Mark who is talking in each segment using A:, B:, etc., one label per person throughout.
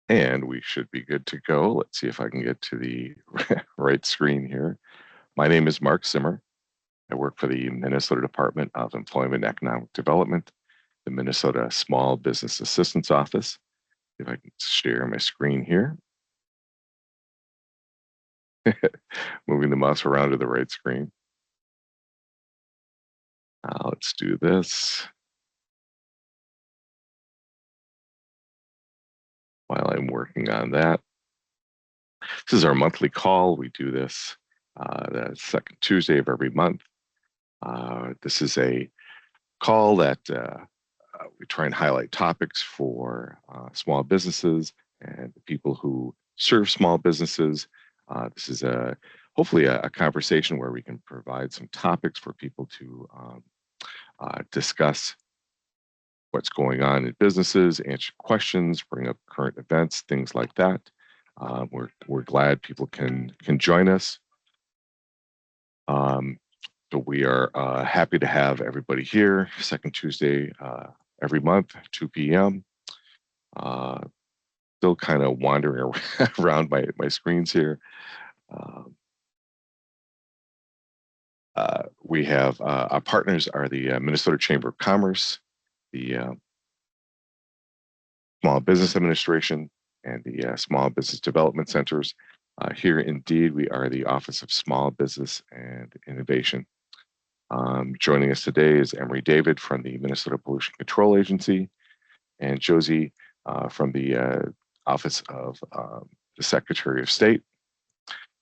A: And we should be good to go. Let's see if I can get to the right screen here. My name is Mark Zimmer. I work for the Minnesota Department of Employment and Economic Development, the Minnesota Small Business Assistance Office. If I can share my screen here, moving the mouse around to the right screen. Let's do this. While I'm working on that, this is our monthly call. We do this the second Tuesday of every month. This is a call that we try and highlight topics for small businesses and people who serve small businesses. This is hopefully a conversation where we can provide some topics for people to discuss what's going on in businesses, answer questions, bring up current events, things like that. We're glad people can join us. So we are happy to have everybody here, second Tuesday every month, 2 p.m. Still kind of wandering around my screens here. We have our partners are the Minnesota Chamber of Commerce, the Small Business Administration, and the Small Business Development Centers. Here, indeed, we are the Office of Small Business and Innovation. Joining us today is Emery David from the Minnesota Pollution Control Agency, and Josie from the Office of the Secretary of State.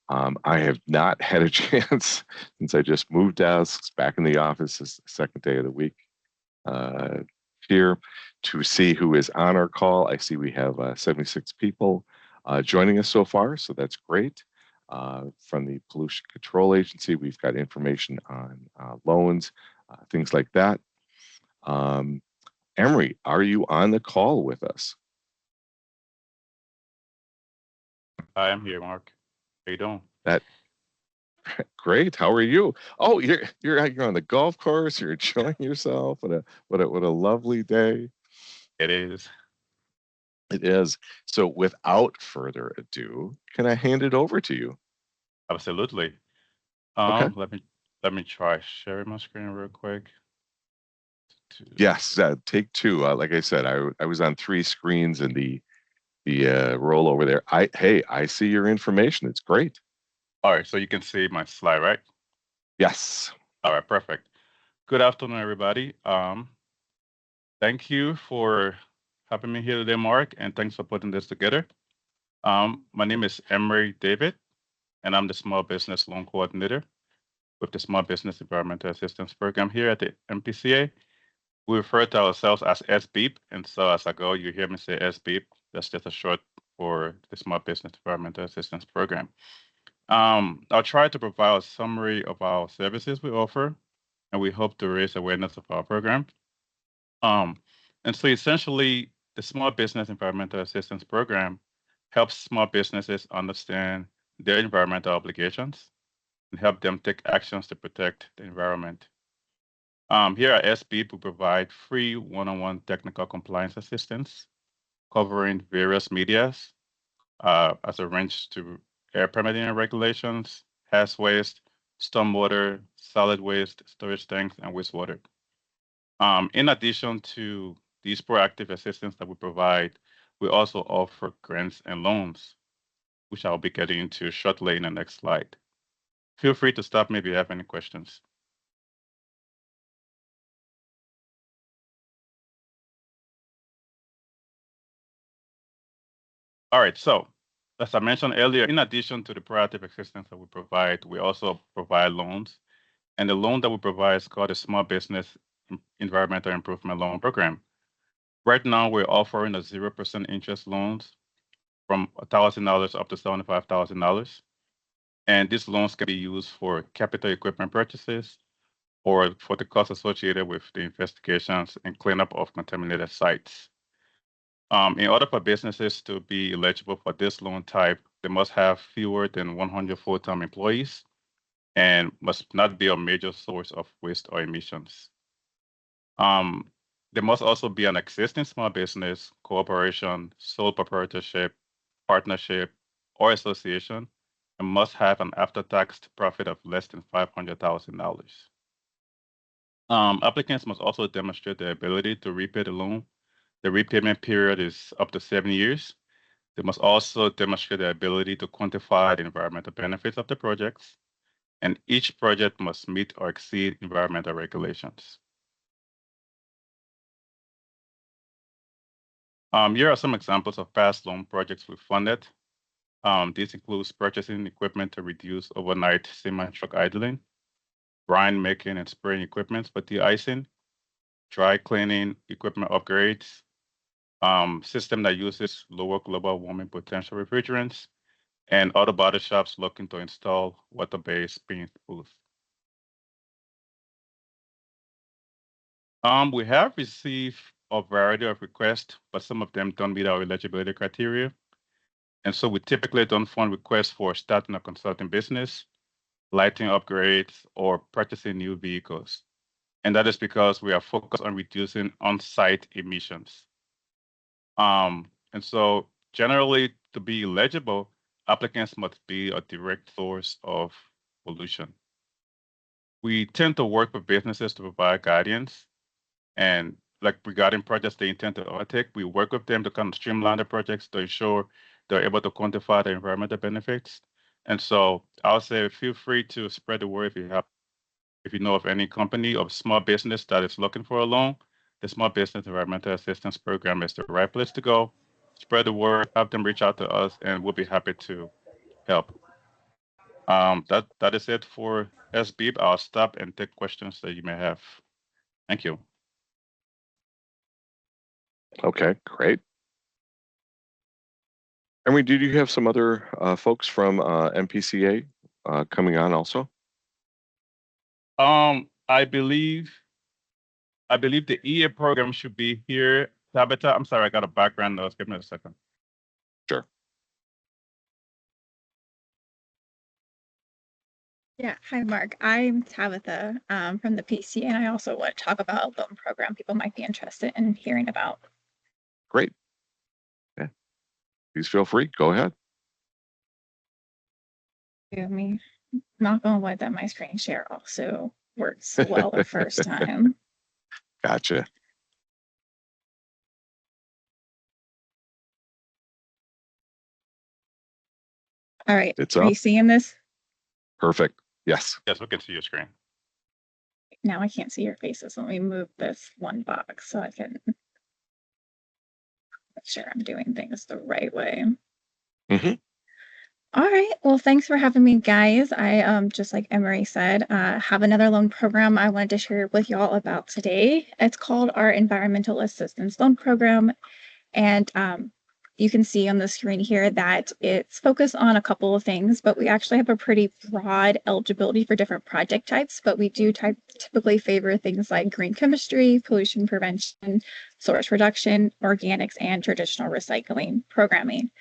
A: I have not had a chance since I just moved desks back in the office this second day of the week here to see who is on our call. I see we have 76 people joining us so far, so that's great. From the Pollution Control Agency, we've got information on loans, things like that. Emery, are you on the call with us?
B: I am here, Mark. How you doing?
A: That great. How are you? Oh, you're on the golf course. You're enjoying yourself. What a lovely day.
B: It is.
A: It is. So, without further ado, can I hand it over to you?
B: Absolutely.
A: Okay.
B: Let me try sharing my screen real quick.
A: Yes, take two. Like I said, I was on three screens in the roll over there. I see your information. It's great.
B: All right, so you can see my slide, right?
A: Yes.
B: All right, perfect. Good afternoon, everybody. Thank you for having me here today, Mark, and thanks for putting this together. My name is Emery David, and I'm the Small Business Loan Coordinator with the Small Business Environmental Assistance Program here at the MPCA. We refer to ourselves as SBEEP, and so as I go, you hear me say SBEEP. That's just a short for the Small Business Environmental Assistance Program. I'll try to provide a summary of our services we offer, and we hope to raise awareness of our program. And so essentially, the Small Business Environmental Assistance Program helps small businesses understand their environmental obligations and help them take actions to protect the environment. Here at SBEEP, we provide free one-on-one technical compliance assistance covering various medias as a range to air permitting and regulations, hazardous waste, stormwater, solid waste, storage tanks, and wastewater. In addition to these proactive assistance that we provide, we also offer grants and loans, which I'll be getting into shortly in the next slide. Feel free to stop me if you have any questions. All right, so as I mentioned earlier, in addition to the proactive assistance that we provide, we also provide loans. And the loan that we provide is called the Small Business Environmental Improvement Loan Program. Right now, we're offering a 0% interest loans from $1,000 up to $75,000. And these loans can be used for capital equipment purchases or for the costs associated with the investigations and cleanup of contaminated sites. In order for businesses to be eligible for this loan type, they must have fewer than 100 full-time employees and must not be a major source of waste or emissions. There must also be an existing small business, corporation, sole proprietorship, partnership, or association, and must have an after-tax profit of less than $500,000. Applicants must also demonstrate their ability to repay the loan. The repayment period is up to 7 years. They must also demonstrate their ability to quantify the environmental benefits of the projects, and each project must meet or exceed environmental regulations. Here are some examples of past loan projects we funded. This includes purchasing equipment to reduce overnight cement truck idling, brine making and spraying equipment for de-icing, dry cleaning equipment upgrades, system that uses lower global warming potential refrigerants, and auto body shops looking to install water-based paint booths. We have received a variety of requests, but some of them don't meet our eligibility criteria. And so we typically don't fund requests for starting a consulting business, lighting upgrades, or purchasing new vehicles. And that is because we are focused on reducing on-site emissions. And so generally, to be eligible, applicants must be a direct source of pollution. We tend to work with businesses to provide guidance, and like regarding projects they intend to undertake, we work with them to kind of streamline the projects to ensure they're able to quantify the environmental benefits. And so I'll say feel free to spread the word if you know of any company or small business that is looking for a loan. The Small Business Environmental Assistance Program is the right place to go. Spread the word, have them reach out to us, and we'll be happy to help. That is it for SBEEP. I'll stop and take questions that you may have. Thank you.
A: Okay, great. And did you have some other folks from MPCA coming on also?
B: I believe the EA program should be here. Tabitha, I'm sorry, I got a background noise. Give me a second.
A: Sure.
C: Yeah, hi Mark. I'm Tabitha from the PC, and I also want to talk about a loan program people might be interested in hearing about.
A: Great. Yeah. Please feel free. Go ahead.
C: Give me knock on wood that my screen share also works well the first time.
A: Gotcha.
C: All right.
A: It's
C: Are
A: up.
C: you seeing this?
A: Perfect. Yes.
B: Yes, we can see your screen.
C: Now I can't see your faces. Let me move this one box so I can make sure I'm doing things the right way.
A: Mm-hmm.
C: All right. Well, thanks for having me, guys. I just like Emery said, have another loan program I wanted to share with y'all about today. It's called our Environmental Assistance Loan Program, and you can see on the screen here that it's focused on a couple of things, but we actually have a pretty broad eligibility for different project types, but we do typically favor things like green chemistry, pollution prevention, source reduction, organics, and traditional recycling programming.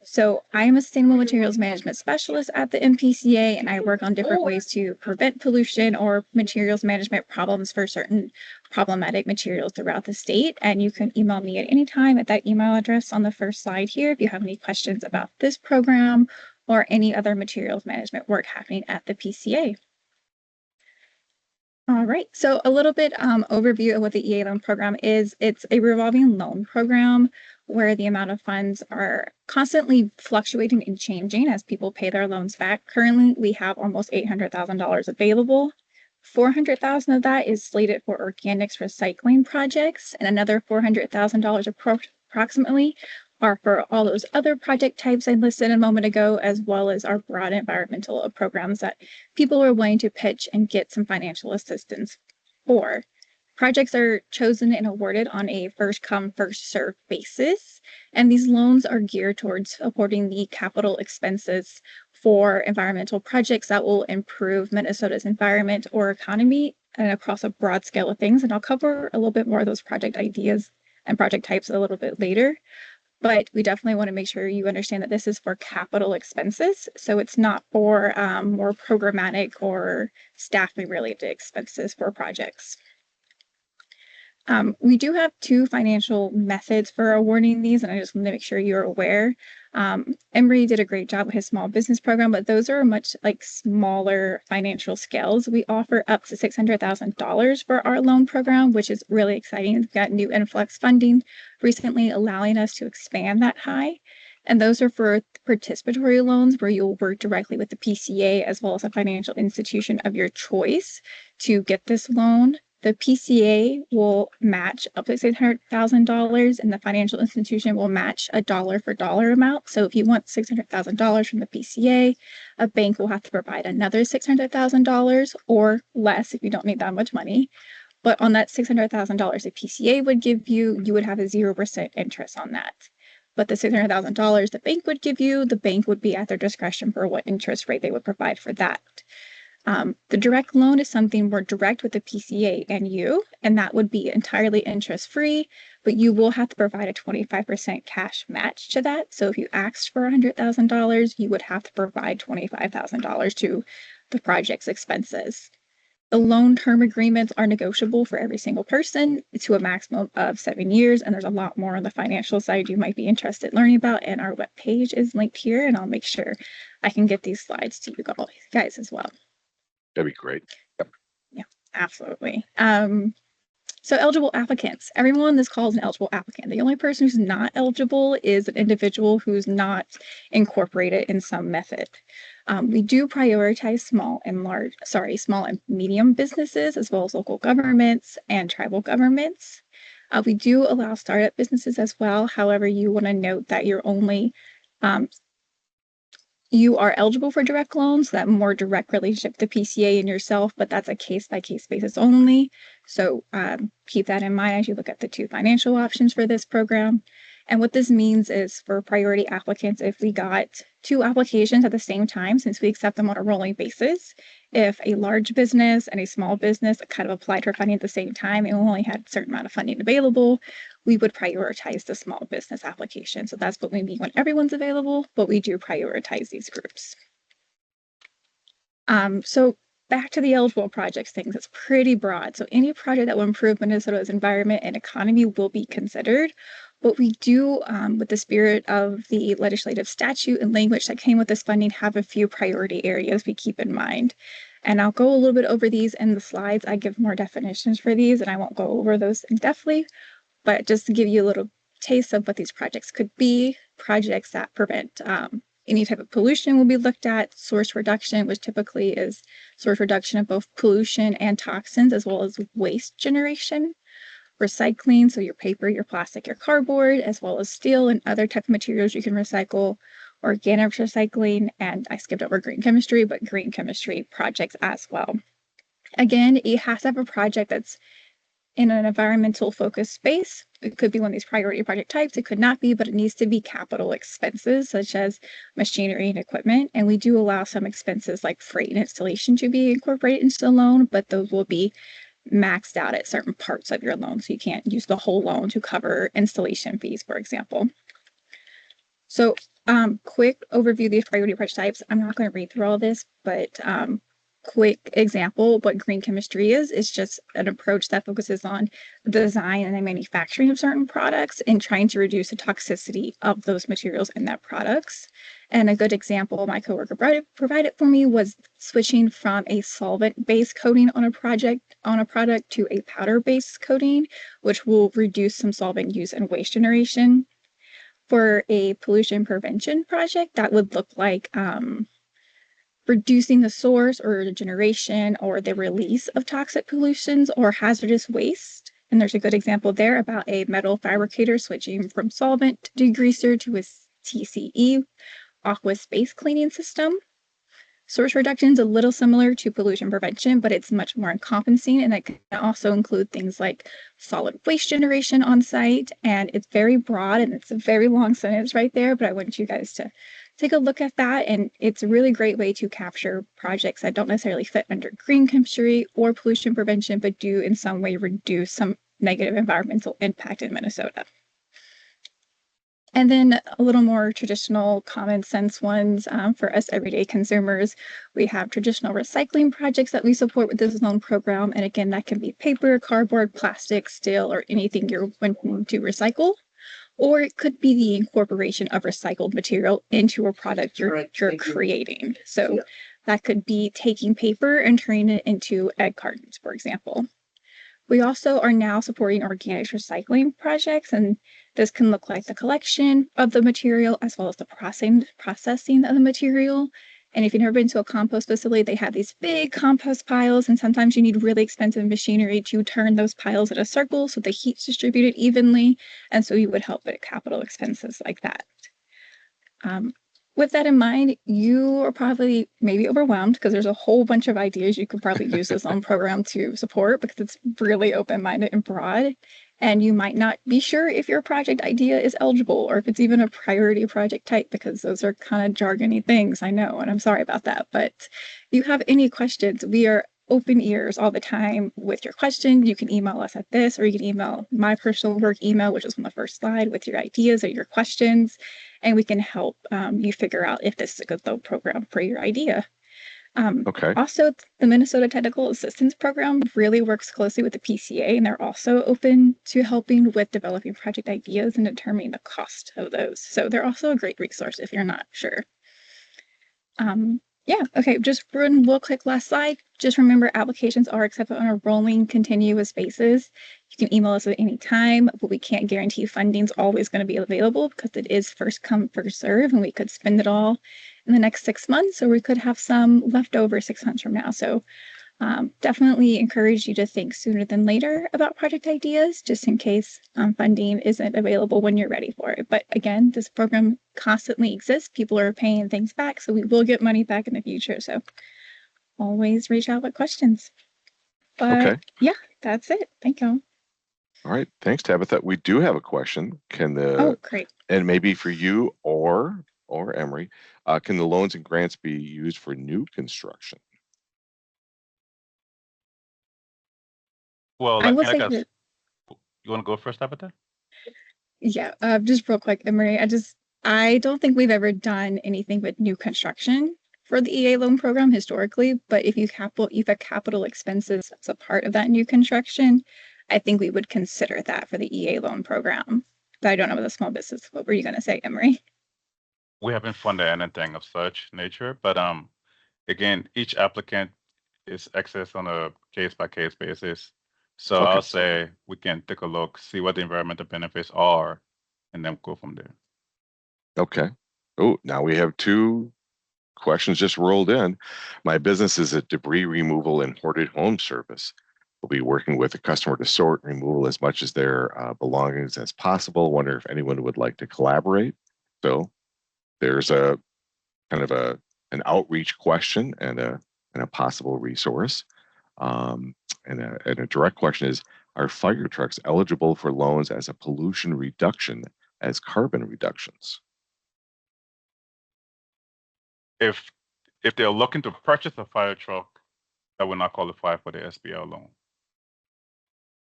C: So I am a sustainable materials management specialist at the MPCA, and I work on different ways to prevent pollution or materials management problems for certain problematic materials throughout the state. And you can email me at any time at that email address on the first slide here if you have any questions about this program or any other materials management work happening at the PCA. All right, so a little bit overview of what the EA loan program is. It's a revolving loan program where the amount of funds are constantly fluctuating and changing as people pay their loans back. Currently, we have almost $800,000 available. $400,000 of that is slated for organics recycling projects, and another $400,000 approximately are for all those other project types I listed a moment ago, as well as our broad environmental programs that people are willing to pitch and get some financial assistance for. Projects are chosen and awarded on a first come, first served basis, and these loans are geared towards supporting the capital expenses for environmental projects that will improve Minnesota's environment or economy and across a broad scale of things. And I'll cover a little bit more of those project ideas and project types a little bit later. But we definitely want to make sure you understand that this is for capital expenses. So it's not for more programmatic or staffing related expenses for projects. We do have two financial methods for awarding these, and I just want to make sure you're aware. Emory did a great job with his small business program, but those are much like smaller financial scales. We offer up to $600,000 for our loan program, which is really exciting. We've got new influx funding recently allowing us to expand that high. And those are for participatory loans where you'll work directly with the PCA as well as a financial institution of your choice to get this loan. The PCA will match up to $600,000 and the financial institution will match a dollar for dollar amount. So if you want $600,000 from the PCA, a bank will have to provide another $600,000 or less if you don't need that much money. But on that $600,000 the PCA would give you, you would have a 0% interest on that. But the $600,000 the bank would give you, the bank would be at their discretion for what interest rate they would provide for that. The direct loan is something more direct with the PCA and you, and that would be entirely interest-free, but you will have to provide a 25% cash match to that. So if you asked for $100,000, you would have to provide $25,000 to the project's expenses. The loan term agreements are negotiable for every single person to a maximum of 7 years, and there's a lot more on the financial side you might be interested in learning about, and our webpage is linked here, and I'll make sure I can get these slides to you guys as well.
A: That'd be great. Yep.
C: Yeah, absolutely. So eligible applicants. Everyone on this call is an eligible applicant. The only person who's not eligible is an individual who's not incorporated in some method. We do prioritize small and medium businesses as well as local governments and tribal governments. We do allow startup businesses as well. However, you want to note that you're only you are eligible for direct loans, that more direct relationship with the PCA and yourself, but that's a case-by-case basis only. So keep that in mind as you look at the two financial options for this program. And what this means is for priority applicants, if we got 2 applications at the same time, since we accept them on a rolling basis, if a large business and a small business kind of applied for funding at the same time and only had a certain amount of funding available, we would prioritize the small business application. So that's what we mean when everyone's available, but we do prioritize these groups. So back to the eligible projects things, it's pretty broad. So any project that will improve Minnesota's environment and economy will be considered. But we do, with the spirit of the legislative statute and language that came with this funding, have a few priority areas we keep in mind. And I'll go a little bit over these in the slides. I give more definitions for these, and I won't go over those in depthly. But just to give you a little taste of what these projects could be, projects that prevent any type of pollution will be looked at, source reduction, which typically is source reduction of both pollution and toxins, as well as waste generation. Recycling, so your paper, your plastic, your cardboard, as well as steel and other type of materials you can recycle. Organic recycling, and I skipped over green chemistry, but green chemistry projects as well. Again, it has to have a project that's in an environmental focused space. It could be one of these priority project types. It could not be, but it needs to be capital expenses such as machinery and equipment. And we do allow some expenses like freight and installation to be incorporated into the loan, but those will be maxed out at certain parts of your loan. So you can't use the whole loan to cover installation fees, for example. So quick overview of these priority project types. I'm not going to read through all this, but quick example, what green chemistry is just an approach that focuses on the design and the manufacturing of certain products and trying to reduce the toxicity of those materials in that products. And a good example my coworker provided for me was switching from a solvent-based coating on a product to a powder-based coating, which will reduce some solvent use and waste generation. For a pollution prevention project, that would look like reducing the source or the generation or the release of toxic pollutions or hazardous waste. And there's a good example there about a metal fabricator switching from solvent degreaser to a TCE aqua space cleaning system. Source reduction is a little similar to pollution prevention, but it's much more encompassing, and it can also include things like solid waste generation on site. And it's very broad, and it's a very long sentence right there, but I want you guys to take a look at that. And it's a really great way to capture projects that don't necessarily fit under green chemistry or pollution prevention, but do in some way reduce some negative environmental impact in Minnesota. And then a little more traditional common sense ones for us everyday consumers. We have traditional recycling projects that we support with this loan program. And again, that can be paper, cardboard, plastic, steel, or anything you're wanting to recycle. Or it could be the incorporation of recycled material into a product you're creating. So that could be taking paper and turning it into egg cartons, for example. We also are now supporting organics recycling projects, and this can look like the collection of the material as well as the processing of the material. And if you've never been to a compost facility, they have these big compost piles, and sometimes you need really expensive machinery to turn those piles in a circle so the heat's distributed evenly. And so you would help with capital expenses like that. With that in mind, you are probably maybe overwhelmed because there's a whole bunch of ideas you could probably use this loan program to support because it's really open-minded and broad. And you might not be sure if your project idea is eligible or if it's even a priority project type because those are kind of jargony things, I know, and I'm sorry about that. But if you have any questions, we are open ears all the time with your questions. You can email us at this, or you can email my personal work email, which is on the first slide, with your ideas or your questions, and we can help you figure out if this is a good loan program for your idea.
A: Okay.
C: Also, the Minnesota Technical Assistance Program really works closely with the PCA, and they're also open to helping with developing project ideas and determining the cost of those. So they're also a great resource if you're not sure. Yeah, okay, just real quick last slide. Just remember applications are accepted on a rolling continuous basis. You can email us at any time, but we can't guarantee funding's always going to be available because it is first come, first serve, and we could spend it all in the next 6 months, or we could have some left over 6 months from now. So definitely encourage you to think sooner than later about project ideas, just in case funding isn't available when you're ready for it. But again, this program constantly exists. People are paying things back, so we will get money back in the future. So always reach out with questions. But yeah, that's it. Thank you.
A: All right. Thanks, Tabitha. We do have a question.
C: Great.
A: And maybe for you or Emory, can the loans and grants be used for new construction?
B: Well,
C: I will
B: like
C: say
B: I guess,
C: that,
B: you want to go first, Tabitha?
C: yeah, just real quick, Emery, I don't think we've ever done anything with new construction for the EA loan program historically, but if you've had capital expenses as a part of that new construction, I think we would consider that for the EA loan program. But I don't know about the small business. What were you going to say, Emery?
B: We haven't funded anything of such nature, but again, each applicant is assessed on a case-by-case basis. So
A: Okay.
B: I'll say we can take a look, see what the environmental benefits are, and then go from there.
A: Okay. Oh, now we have 2 questions just rolled in. My business is a debris removal and hoarded home service. We'll be working with a customer to sort and remove as much of their belongings as possible. Wonder if anyone would like to collaborate. So there's a kind of an outreach question and a possible resource. And a direct question is, are fire trucks eligible for loans as a pollution reduction as carbon reductions?
B: If they're looking to purchase a fire truck, that will not qualify for the SBL loan.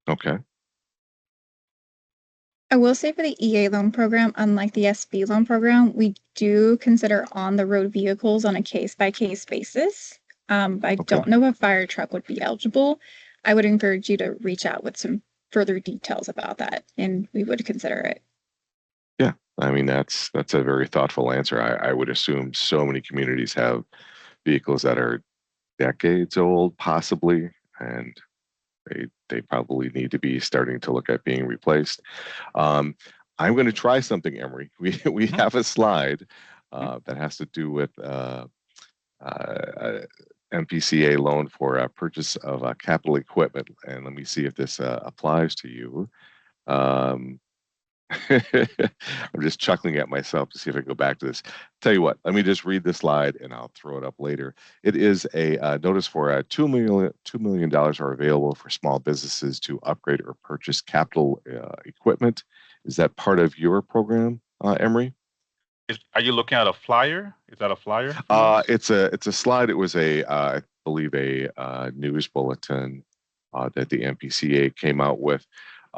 A: Okay.
C: I will say for the EA loan program, unlike the SB loan program, we do consider on-the-road vehicles on a case-by-case basis. I don't know if fire truck would be eligible. I would encourage you to reach out with some further details about that, and we would consider it.
A: Yeah, I mean that's a very thoughtful answer. I would assume so many communities have vehicles that are decades old, possibly, and they probably need to be starting to look at being replaced. I'm going to try something, Emory. We have a slide that has to do with MPCA loan for purchase of capital equipment, and let me see if this applies to you. I'm just chuckling at myself to see if I can go back to this. Tell you what, let me just read the slide and I'll throw it up later. It is a notice for $2 million are available for small businesses to upgrade or purchase capital equipment. Is that part of your program, Emory?
B: Are you looking at a flyer? Is that a flyer?
A: It's a slide. It was I believe a news bulletin that the MPCA came out with.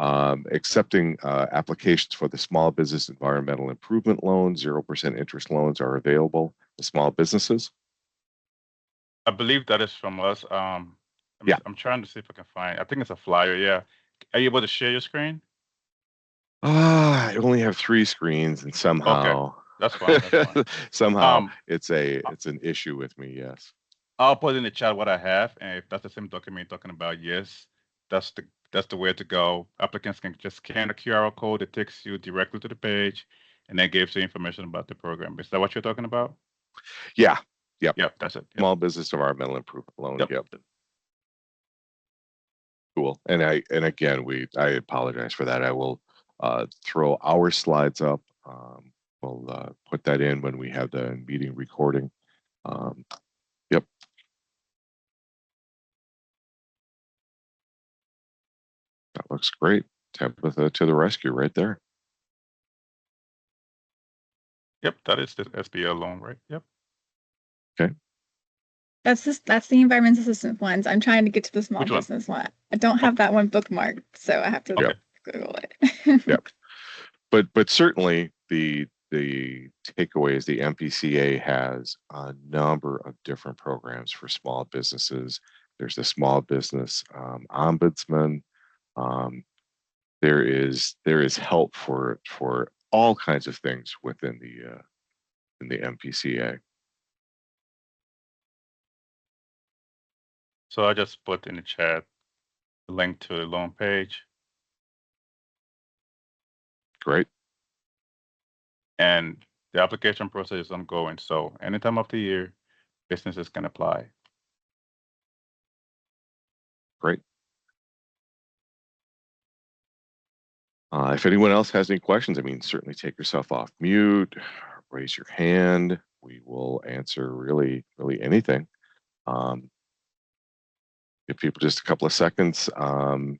A: Accepting applications for the small business environmental improvement loan, 0% interest loans are available to small businesses.
B: I believe that is from us.
A: Yeah.
B: I'm trying to see if I can find. I think it's a flyer. Yeah. Are you able to share your screen?
A: I only have 3 screens, and somehow
B: That's fine. That's fine.
A: somehow it's an issue with me. Yes.
B: I'll put in the chat what I have, and if that's the same document you're talking about, yes, that's the way to go. Applicants can just scan a QR code. It takes you directly to the page, and then gives you information about the program. Is that what you're talking about?
A: Yeah. Yep.
B: Yep. That's it. Yep.
A: Small business environmental improvement loan.
B: Yep.
A: Yep. Cool. And again, I apologize for that. I will throw our slides up. We'll put that in when we have the meeting recording. Yep. That looks great. Tabitha to the rescue right there.
B: Yep, that is the SBL loan, right? Yep.
A: Okay.
C: That's the environment assistance ones. I'm trying to get to the small
B: Which one?
C: business one. I don't have that one bookmarked, so I have to
B: Okay.
C: Google it.
A: Yep. But certainly the takeaway is the MPCA has a number of different programs for small businesses. There's the small business ombudsman. There is help for all kinds of things within the MPCA.
B: So I just put in the chat the link to the loan page.
A: Great.
B: And the application process is ongoing. So any time of the year, businesses can apply.
A: Great. If anyone else has any questions, I mean, certainly take yourself off mute, raise your hand. We will answer really anything. Give people just a couple of seconds. You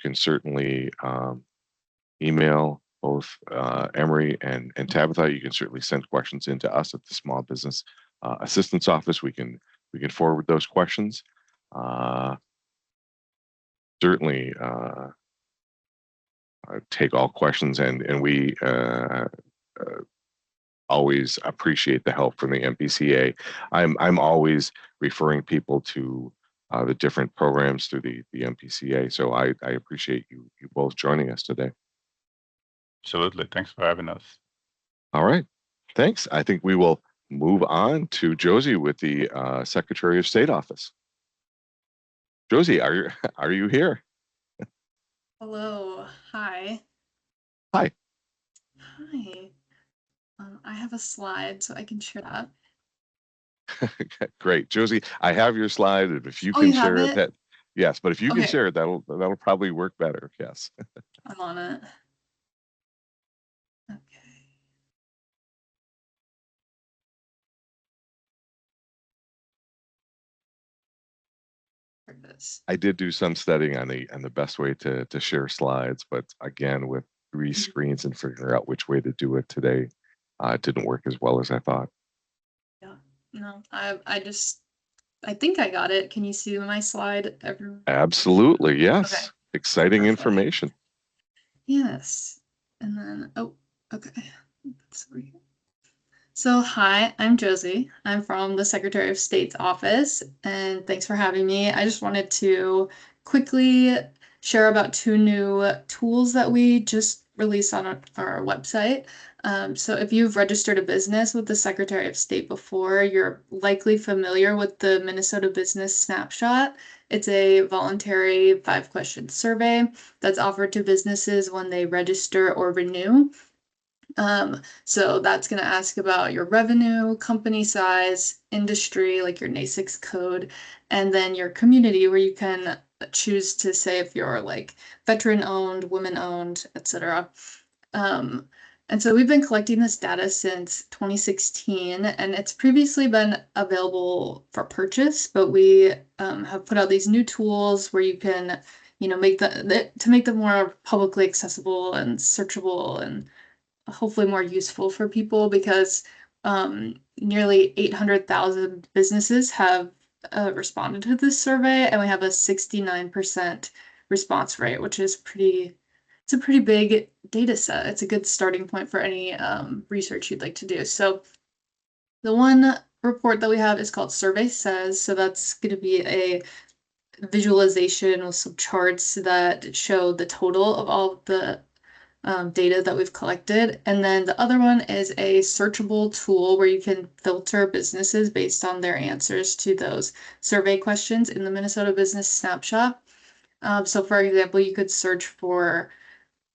A: can certainly email both Emery and Tabitha. You can certainly send questions in to us at the Small Business Assistance Office. We can forward those questions. Certainly take all questions, and we always appreciate the help from the MPCA. I'm always referring people to the different programs through the MPCA. So I appreciate you both joining us today.
B: Absolutely. Thanks for having us.
A: All right. Thanks. I think we will move on to Josie with the Secretary of State office. Josie, are you here?
D: Hello. Hi.
A: Hi.
D: Hi. I have a slide so I can share that.
A: Great, Josie. I have your slide, and if you
D: Oh,
A: can
D: you have
A: share it,
D: it?
A: that yes. But if you can
D: Okay.
A: share it, that'll probably work better. Yes.
D: I'm on it. Okay. For this.
A: I did do some studying on the best way to share slides, but again, with 3 screens and figuring out which way to do it today, it didn't work as well as I thought.
D: Yeah. No, I think I got it. Can you see my slide, everyone?
A: Absolutely, yes.
D: Okay.
A: Exciting
D: Perfect.
A: information.
D: Yes. And then, oh, okay. That's weird. So, hi, I'm Josie. I'm from the Secretary of State's office, and thanks for having me. I just wanted to quickly share about 2 new tools that we just released on our website. So if you've registered a business with the Secretary of State before, you're likely familiar with the Minnesota Business Snapshot. It's a voluntary 5-question survey that's offered to businesses when they register or renew. So that's going to ask about your revenue, company size, industry, like your NAICS code, and then your community, where you can choose to say if you're like veteran owned, women owned, etc. And so we've been collecting this data since 2016, and it's previously been available for purchase, but we have put out these new tools where you can, make them more publicly accessible and searchable and hopefully more useful for people, because nearly 800,000 businesses have responded to this survey, and we have a 69% response rate, which is it's a pretty big data set. It's a good starting point for any research you'd like to do. So the one report that we have is called Survey Says. So that's going to be a visualization with some charts that show the total of all the data that we've collected. And then the other one is a searchable tool where you can filter businesses based on their answers to those survey questions in the Minnesota Business Snapshot. So for example, you could search for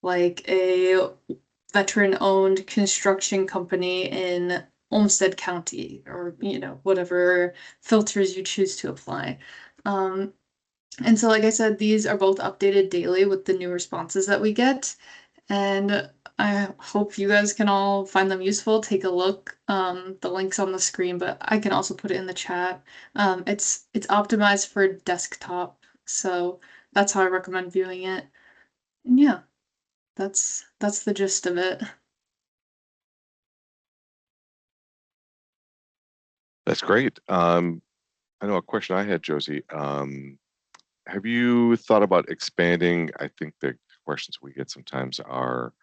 D: like a veteran-owned construction company in Olmsted County, or whatever filters you choose to apply. And so, like I said, these are both updated daily with the new responses that we get. And I hope you guys can all find them useful. Take a look. The link's on the screen, but I can also put it in the chat. It's optimized for desktop, so that's how I recommend viewing it. And yeah, that's the gist of it.
A: That's great. I know a question I had, Josie. Have you thought about expanding? I think the questions we get sometimes are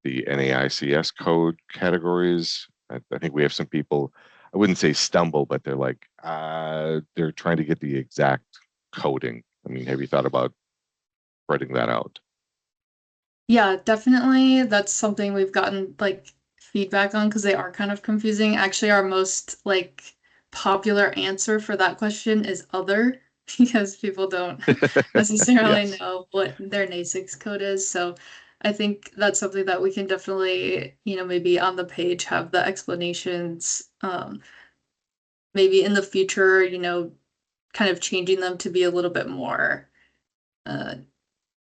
A: the NAICS code categories. I think we have some people, I wouldn't say stumble, but they're like, they're trying to get the exact coding. I mean, have you thought about spreading that out?
D: Yeah, definitely. That's something we've gotten like feedback on because they are kind of confusing. Actually, our most like popular answer for that question is other because people don't necessarily
A: Yes.
D: know what their NAICS code is. So I think that's something that we can definitely, maybe on the page have the explanations. Maybe in the future, kind of changing them to be a little bit more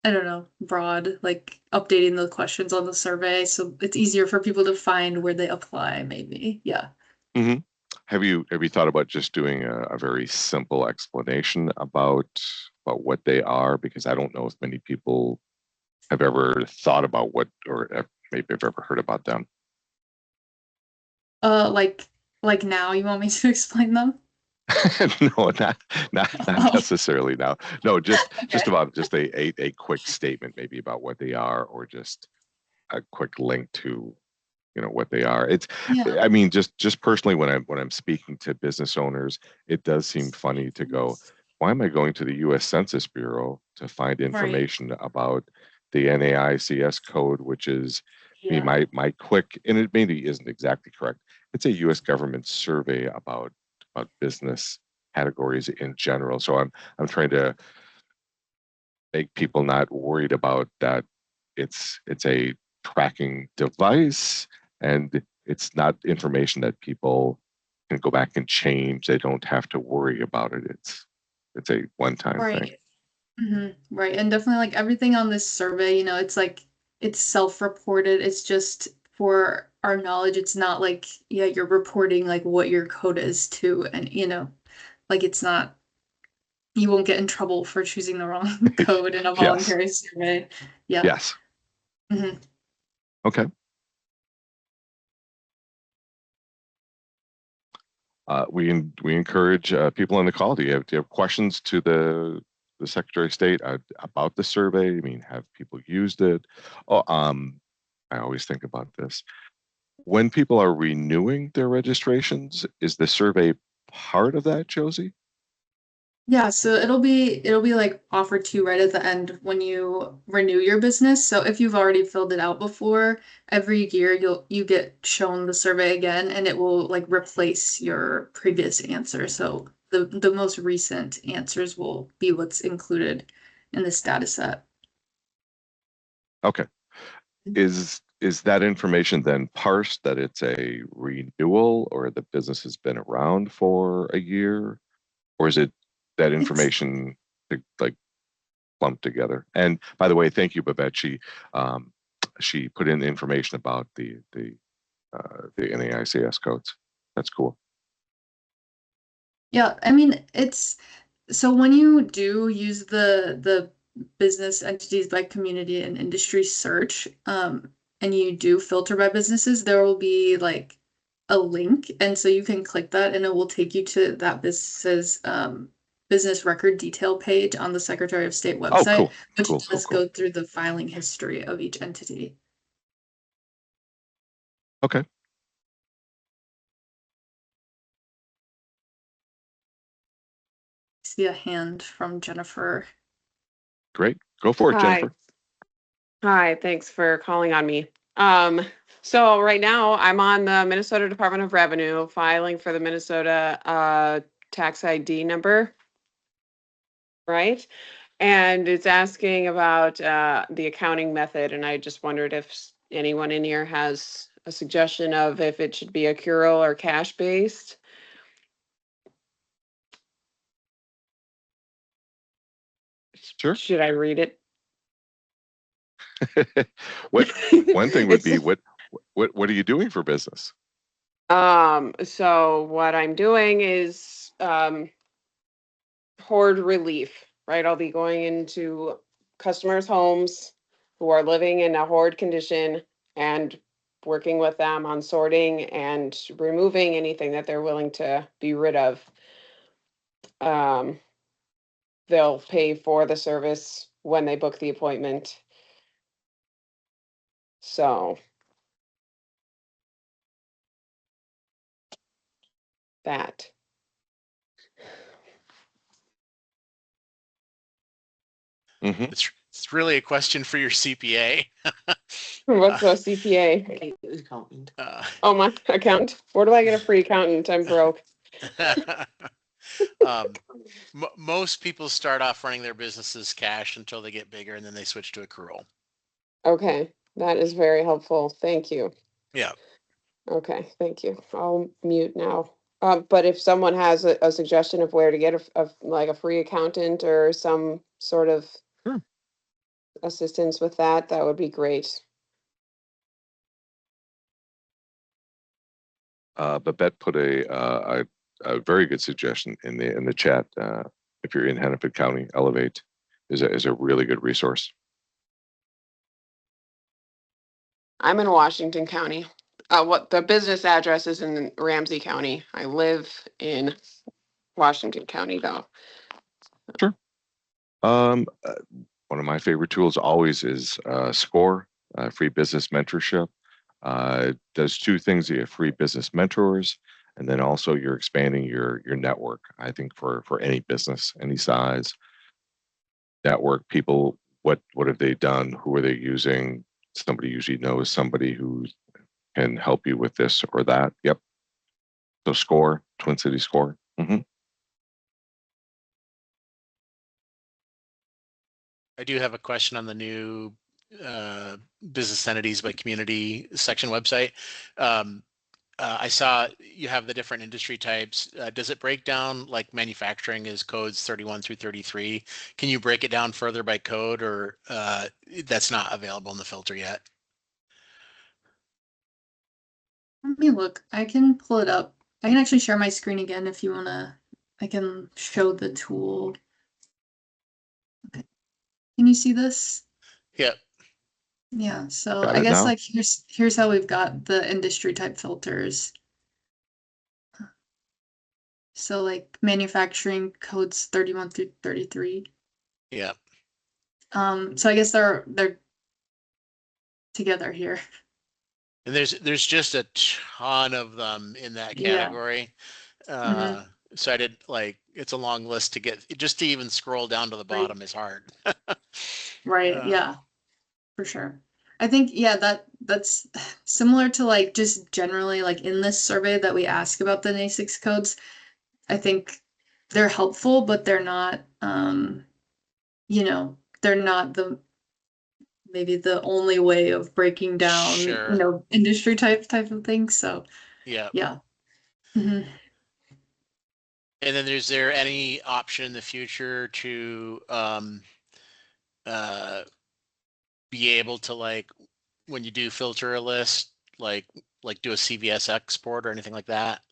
D: I don't know, broad, like updating the questions on the survey so it's easier for people to find where they apply, maybe. Yeah.
A: Hmm. Have you thought about just doing a very simple explanation about what they are? Because I don't know if many people have ever thought about what, or maybe have ever heard about them.
D: Like now you want me to explain them?
A: No, not
D: Oh,
A: necessarily now. No, just
D: okay.
A: about just a quick statement maybe about what they are, or just a quick link to what they are. It's,
D: Yeah.
A: I mean, just personally, when I'm speaking to business owners, it does seem funny to go, why am I going to the US Census Bureau to find
D: Right.
A: information about the NAICS code, which is, I mean,
D: Yeah.
A: my quick, and it maybe isn't exactly correct. It's a US government survey about business categories in general. So I'm trying to make people not worried about that. It's a tracking device, and it's not information that people can go back and change. They don't have to worry about it. It's a one-time thing.
D: Right. Right. And definitely like everything on this survey, it's like it's self-reported. It's just for our knowledge. It's not like, yeah, you're reporting like what your code is to, and like it's not, you won't get in trouble for choosing the wrong code in a
A: Yes.
D: voluntary survey. Yeah.
A: Yes.
D: Mhm.
A: Okay. We encourage people on the call. Do you have questions to the Secretary of State about the survey? I mean, have people used it? Oh, I always think about this. When people are renewing their registrations, is the survey part of that, Josie?
D: Yeah, so it'll be like offered to you right at the end when you renew your business. So if you've already filled it out before, every year you get shown the survey again and it will like replace your previous answer. So the most recent answers will be what's included in this data set.
A: Okay. Is that information then parsed that it's a renewal, or the business has been around for a year? Or is it that
D: It's
A: information like lumped together? And by the way, thank you, Babette. She put in information about the NAICS codes. That's cool.
D: Yeah, I mean, it's so when you do use the business entities by community and industry search, and you do filter by businesses, there will be like a link, and so you can click that, and it will take you to that business's business record detail page on the Secretary of State
A: Oh,
D: website,
A: cool.
D: which
A: Cool.
D: does go through the filing history of each entity.
A: Okay.
D: See a hand from Jennifer.
A: Great. Go for it,
E: Hi.
A: Jennifer.
E: Hi, thanks for calling on me. So right now I'm on the Minnesota Department of Revenue filing for the Minnesota tax ID number. Right? And it's asking about the accounting method, and I just wondered if anyone in here has a suggestion of if it should be accrual or cash based.
A: Sure.
E: Should I read it?
A: One thing would be
E: It's-
A: what are you doing for business?
E: So what I'm doing is hoard relief, right? I'll be going into customers' homes who are living in a hoard condition and working with them on sorting and removing anything that they're willing to be rid of. They'll pay for the service when they book the appointment. So that.
A: Mm-hmm.
F: It's really a question for your CPA.
E: What's a CPA? Oh, my accountant. Where do I get a free accountant? I'm broke.
F: Most people start off running their businesses cash until they get bigger, and then they switch to accrual.
E: Okay, that is very helpful. Thank you.
F: Yeah.
E: Okay, thank you. I'll mute now. But if someone has a suggestion of where to get like a free accountant or some sort of
A: Sure.
E: assistance with that, that would be great.
A: Babette put a very good suggestion in the chat. If you're in Hennepin County, Elevate is a really good resource.
E: I'm in Washington County. What the business address is in Ramsey County. I live in Washington County though.
A: Sure. One of my favorite tools always is SCORE, free business mentorship. Does two things: you have free business mentors, and then also you're expanding your network. I think for any business, any size, network people. What have they done? Who are they using? Somebody usually knows somebody who can help you with this or that. Yep. So SCORE, Twin Cities SCORE. Mm-hmm.
F: I do have a question on the new business entities by community section website. I saw you have the different industry types. Does it break down like manufacturing is codes 31 through 33? Can you break it down further by code, or that's not available in the filter yet?
D: Let me look. I can pull it up. I can actually share my screen again if you wanna. I can show the tool. Okay. Can you see this?
F: Yep.
D: Yeah, so
A: Got
D: I
A: it
D: guess
A: now?
D: like here's how we've got the industry type filters. So like manufacturing codes 31 through 33.
F: Yep.
D: So I guess they're together here.
F: And there's just a ton of them in that
D: Yeah.
F: category. So I did like, it's a long list to get, just to even scroll down to the
D: Right.
F: bottom is hard.
D: Right, yeah, for sure. I think, yeah, that's similar to like just generally like in this survey that we ask about the NAICS codes. I think they're helpful, but they're not, they're not maybe the only way of breaking down,
F: Sure.
D: industry type of thing. So
F: Yeah.
D: yeah. Mhm.
F: And then is there any option in the future to be able to, like, when you do filter a list, like do a CVS export or anything like that?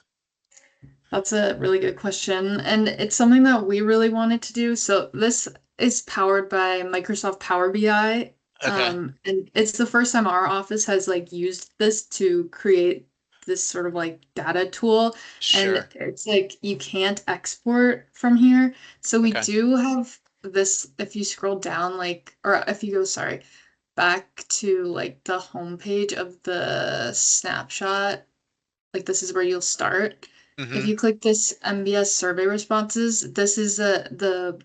D: That's a really good question. And it's something that we really wanted to do. So this is powered by Microsoft Power BI.
F: Okay.
D: And it's the first time our office has like used this to create this sort of like data tool, and
F: Sure.
D: it's like you can't export from here. So we
F: Okay.
D: do have this, if you scroll down, like, or if you go, sorry, back to like the homepage of the snapshot, like this is where you'll start. If
F: Hmm.
D: you click this MBS survey responses, this is a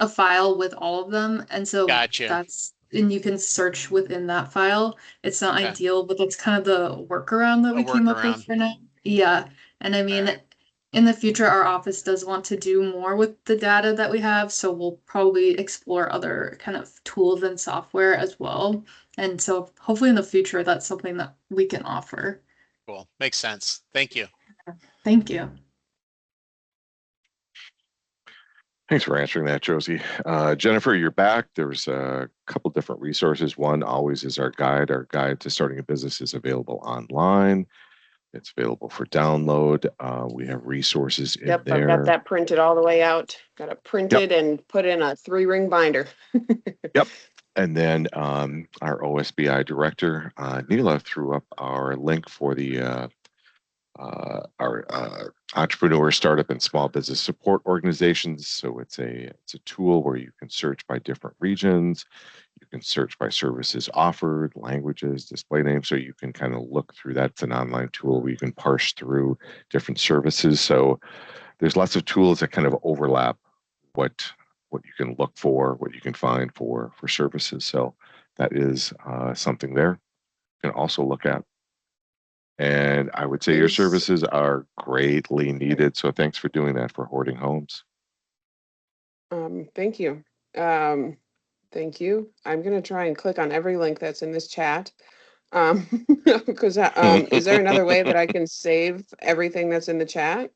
D: file with all of them, and so
F: Gotcha.
D: that's, and you can search within that file. It's not
F: Okay.
D: ideal, but that's kind of the workaround that
F: A
D: we came up with
F: workaround.
D: for now. Yeah, and I
F: All
D: mean,
F: right.
D: in the future, our office does want to do more with the data that we have, so we'll probably explore other kind of tools and software as well. And so hopefully in the future, that's something that we can offer.
F: Cool. Makes sense. Thank you.
D: Thank you.
A: Thanks for answering that, Josie. Jennifer, you're back. There's a couple different resources. One always is our guide. Our guide to starting a business is available online. It's available for download. We have resources in
E: Yep, I've got
A: there.
E: that printed all the way out. Got it
A: Yep,
E: printed and put in a 3-ring binder.
A: yep. And then our OSBI director, Neela, threw up our link for the our entrepreneur, startup, and small business support organizations. So it's a tool where you can search by different regions. You can search by services offered, languages, display names. So you can kind of look through that. It's an online tool where you can parse through different services. So there's lots of tools that kind of overlap what you can look for, what you can find for services. So that is something there you can also look at. And I would say your
E: Is
A: services are greatly needed. So thanks for doing that for Hoarding Homes.
E: Thank you. Thank you. I'm gonna try and click on every link that's in this chat. Because is there another way that I can save everything that's in the chat?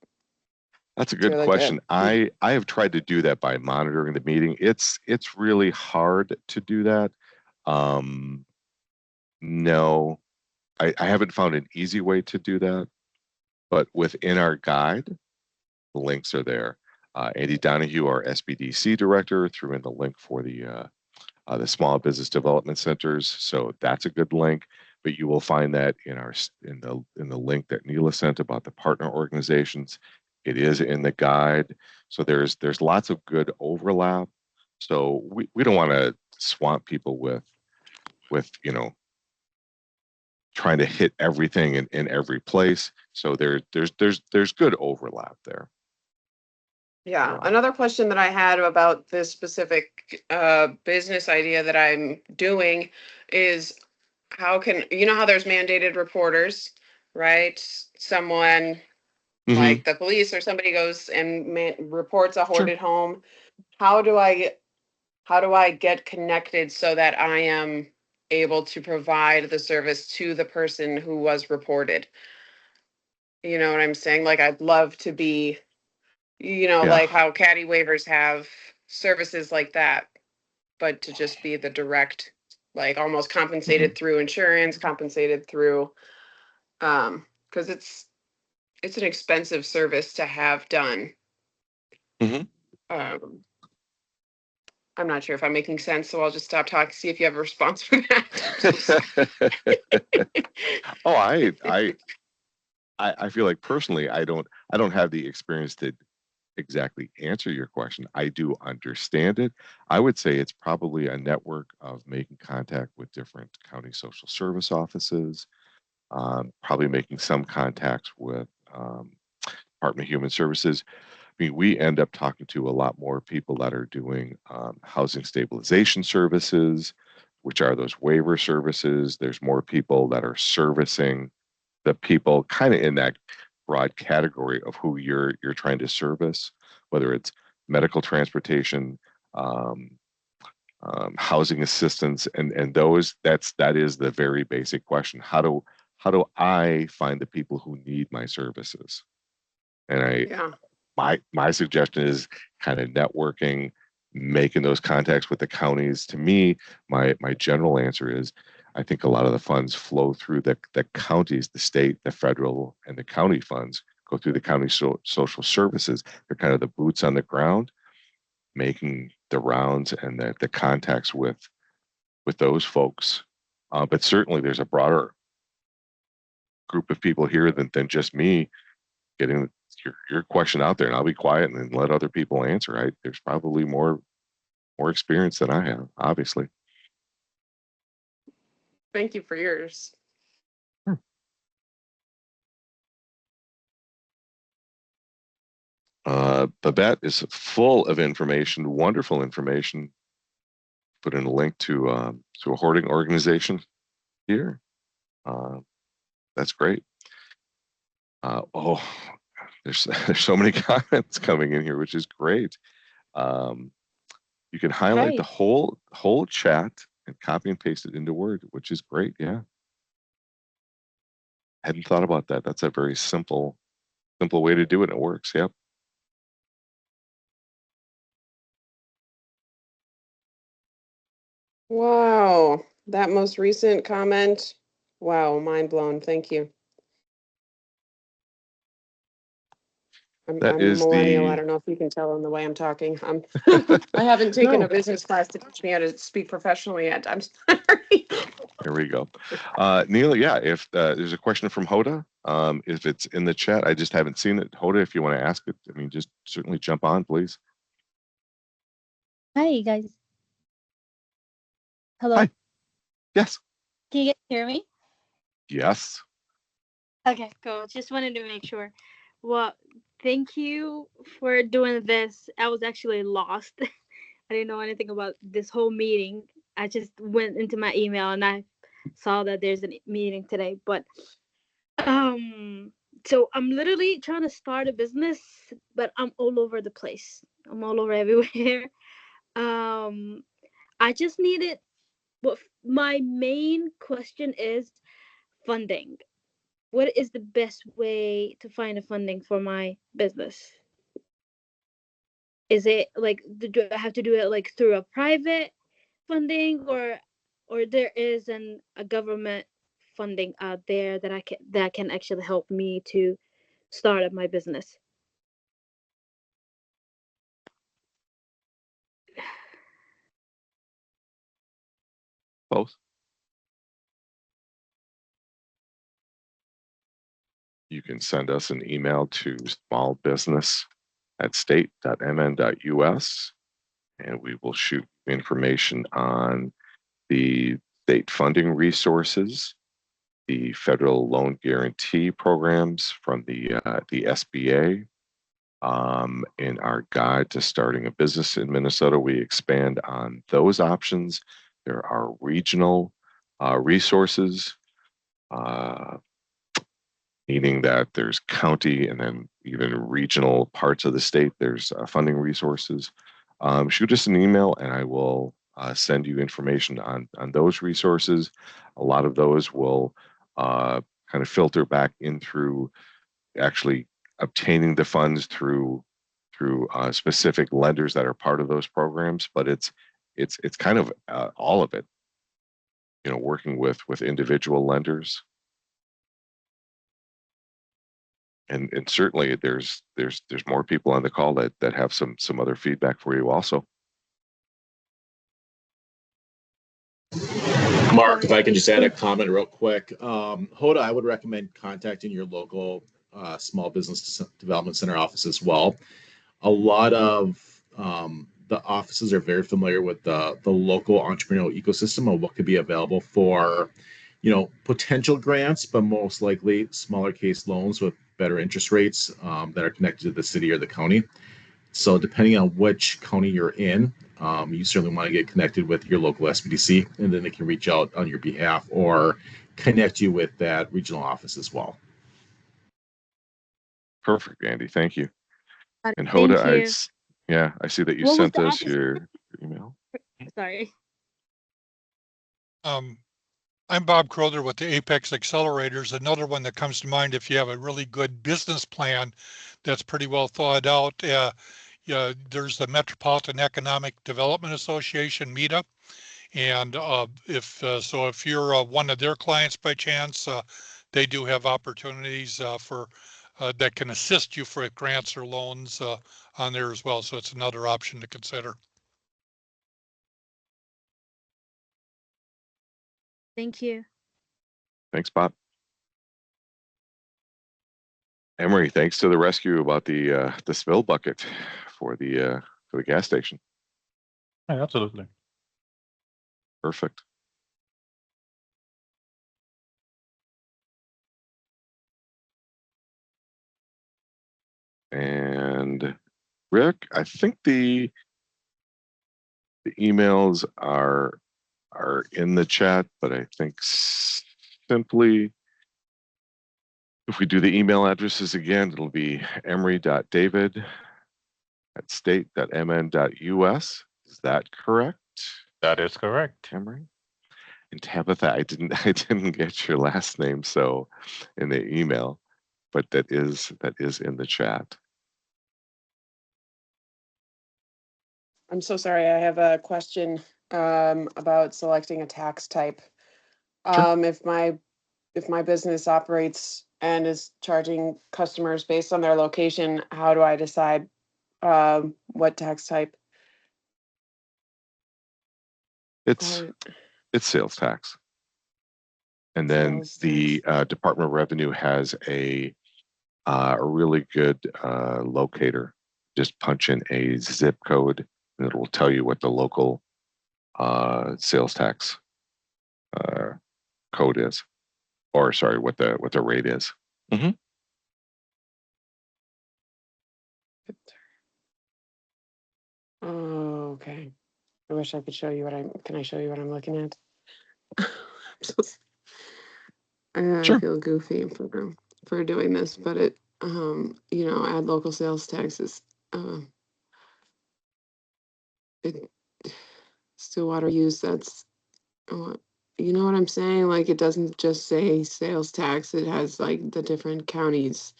A: That's a
E: Is there
A: good
E: like a
A: question. I have tried to do that by monitoring the meeting. It's really hard to do that. No, I haven't found an easy way to do that, but within our guide, the links are there. Andy Donahue, our SBDC director, threw in the link for the Small Business Development Centers, so that's a good link. But you will find that in the link that Neela sent about the partner organizations. It is in the guide, so there's lots of good overlap. So we don't want to swamp people with trying to hit everything in every place. So there's good overlap there.
E: Yeah, another question that I had about this specific business idea that I'm doing is how can, you know how there's mandated reporters, right? Someone
A: Mm-hmm.
E: like the police or somebody goes and reports a
A: Sure.
E: hoarded home. How do I get connected so that I am able to provide the service to the person who was reported? You know what I'm saying? Like I'd love to be,
A: Yeah.
E: like how caddy waivers have services like that, but to just be the direct, like almost compensated through insurance, compensated through, because it's an expensive service to have done.
A: Mm-hmm.
E: Um, I'm not sure if I'm making sense, so I'll just stop talking, see if you have a response for that.
A: Oh, I feel like personally I don't have the experience to exactly answer your question. I do understand it. I would say it's probably a network of making contact with different county social service offices, probably making some contacts with Department of Human Services. I mean, we end up talking to a lot more people that are doing housing stabilization services, which are those waiver services. There's more people that are servicing the people kind of in that broad category of who you're trying to service, whether it's medical transportation, um, housing assistance, and those. That is the very basic question. How do I find the people who need my services? And
E: Yeah.
A: my suggestion is kind of networking, making those contacts with the counties. To me, my general answer is I think a lot of the funds flow through the counties, the state, the federal, and the county funds go through the county social services. They're kind of the boots on the ground, making the rounds and the contacts with those folks. But certainly there's a broader group of people here than just me getting your question out there, and I'll be quiet and then let other people answer. There's probably more experience than I have, obviously.
E: Thank you for yours.
A: Babette is full of information, wonderful information. Put in a link to a hoarding organization here. That's great. There's so many comments coming in here, which is great. You can highlight the whole chat and copy and paste it into Word, which is great. Yeah. Hadn't thought about that. That's a very simple way to do it. It works. Yep.
E: Wow, that most recent comment. Wow, mind blown. Thank you. I'm
A: That
E: a
A: is
E: millennial. I
A: the
E: don't know if you can tell in the way I'm talking. I haven't taken
A: No.
E: a business class to teach me how to speak professionally yet. I'm sorry.
A: There we go. Neil, yeah, if there's a question from Hoda, if it's in the chat, I just haven't seen it. Hoda, if you want to ask it, I mean, just certainly jump on, please.
G: Hi, you guys. Hello.
A: Hi. Yes.
G: Can you guys hear me?
A: Yes.
G: Okay, cool. Just wanted to make sure. Well, thank you for doing this. I was actually lost. I didn't know anything about this whole meeting. I just went into my email and I saw that there's a meeting today. But so I'm literally trying to start a business, but I'm all over the place. I'm all over everywhere. I just needed what my main question is funding. What is the best way to find a funding for my business? Is it like, do I have to do it like through a private funding, or there is a government funding out there that can actually help me to start up my business?
A: Both. You can send us an email to smallbusiness@state.mn.us, and we will shoot information on the state funding resources, the federal loan guarantee programs from the SBA. In our guide to starting a business in Minnesota, we expand on those options. There are regional resources, meaning that there's county and then even regional parts of the state. There's funding resources. Shoot us an email and I will send you information on those resources. A lot of those will kind of filter back in through actually obtaining the funds through specific lenders that are part of those programs, but it's kind of all of it, working with individual lenders. And certainly there's more people on the call that have some other feedback for you also.
H: Mark, if I can just add a comment real quick. Hoda, I would recommend contacting your local small business development center office as well. A lot of the offices are very familiar with the local entrepreneurial ecosystem of what could be available for, potential grants, but most likely smaller case loans with better interest rates that are connected to the city or the county. So depending on which county you're in, you certainly want to get connected with your local SBDC, and then they can reach out on your behalf or connect you with that regional office as well.
A: Perfect, Andy. Thank you. And
G: Thank
A: Hoda,
G: you.
A: I see that you
G: What was
A: sent
G: the
A: us
G: address?
A: your email.
G: Sorry.
I: I'm Bob Crowther with the Apex Accelerators. Another one that comes to mind if you have a really good business plan that's pretty well thought out. There's the Metropolitan Economic Development Association meetup, and if you're one of their clients by chance, they do have opportunities for that can assist you for grants or loans on there as well. So it's another option to consider.
G: Thank you.
A: Thanks, Bob. Emery, thanks to the rescue about the spill bucket for the gas station.
B: Yeah, absolutely.
A: Perfect. And Rick, I think the emails are in the chat, but I think simply if we do the email addresses again, it'll be emery.david@state.mn.us. Is that correct,
B: That is correct.
A: Emery? And Tabitha, I didn't get your last name so in the email, but that is in the chat.
E: I'm so sorry. I have a question about selecting a tax type.
A: Sure.
E: If my business operates and is charging customers based on their location, how do I decide what tax type?
A: It's sales tax. And then
E: Sales
A: the Department of Revenue has a really good locator. Just punch in a zip code and it will tell you what the local sales tax code is, or sorry, what the rate is. Mm-hmm.
E: Oh, okay. I wish I could show you can I show you what I'm looking at?
A: Sure.
E: I feel goofy for doing this, but it, add local sales taxes. Stillwater use, that's, you know what I'm saying? Like, it doesn't just say sales tax, it has like the different counties.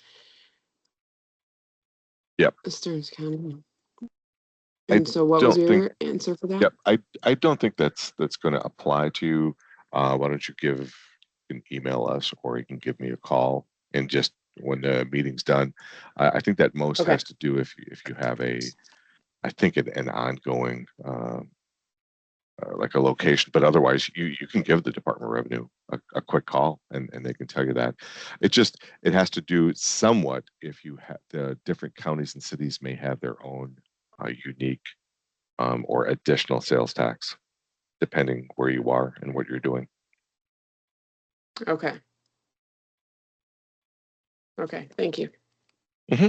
A: Yep.
E: Stearns County. And so what was your answer for that?
A: Yep. I don't think that's going to apply to you. Why don't you can email us or you can give me a call and just when the meeting's done. I think that most
E: Okay.
A: has to do if you have an ongoing like a location, but otherwise you can give the Department of Revenue a quick call and they can tell you that. It has to do somewhat if you have the different counties and cities may have their own unique or additional sales tax depending where you are and what you're doing.
E: Okay. Okay, thank you.
A: Mm-hmm.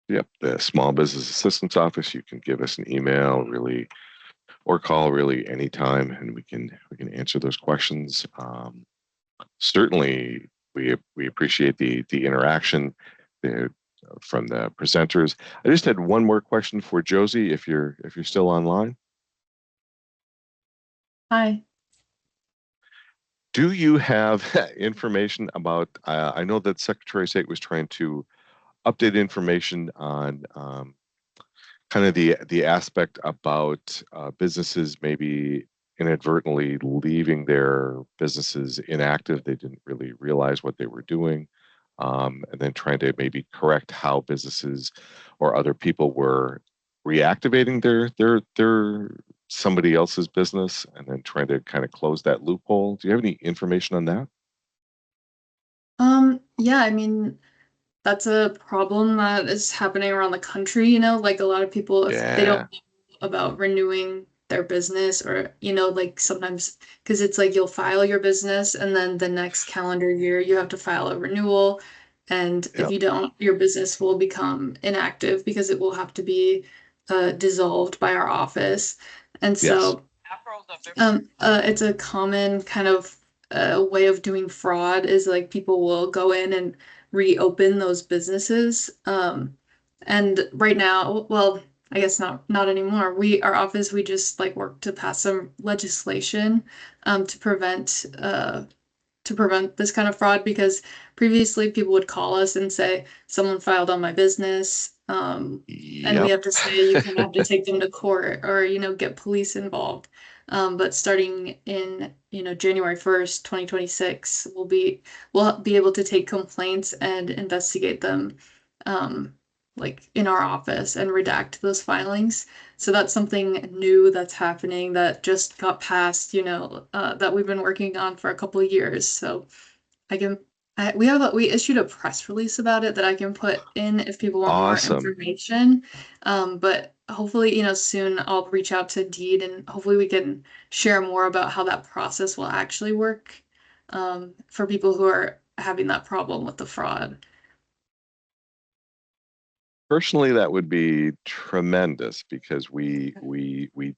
A: Yep, the Small Business Assistance Office. You can give us an email, really, or call really anytime, and we can answer those questions. Certainly, we appreciate the interaction from the presenters. I just had one more question for Josie, if you're still online.
D: Hi.
A: Do you have information about? I know that Secretary of State was trying to update information on kind of the aspect about businesses maybe inadvertently leaving their businesses inactive. They didn't really realize what they were doing, and then trying to maybe correct how businesses or other people were reactivating their somebody else's business, and then trying to kind of close that loophole. Do you have any information on that?
D: Yeah, I mean, that's a problem that is happening around the country, like a lot of people, if they don't know about renewing their business or, like sometimes, because it's like you'll file your business and then the next calendar year you have to file a renewal. And if you don't, your business will become inactive because it will have to be dissolved by our office. And so it's a common kind of way of doing fraud is like people will go in and reopen those businesses. And right now, well, I guess not anymore. Our office, we just like work to pass some legislation to prevent this kind of fraud because previously people would call us and say someone filed on my business. And we have to say you can have to take them to court or get police involved. But starting in January 1st, 2026, we'll be able to take complaints and investigate them like in our office and redact those filings. So that's something new that's happening that just got passed, that we've been working on for a couple of years. So I can, we issued a press release about it that I can put in if people want more
A: Awesome.
D: information. But hopefully, soon I'll reach out to Deed and hopefully we can share more about how that process will actually work, for people who are having that problem with the fraud.
A: Personally, that would be tremendous because we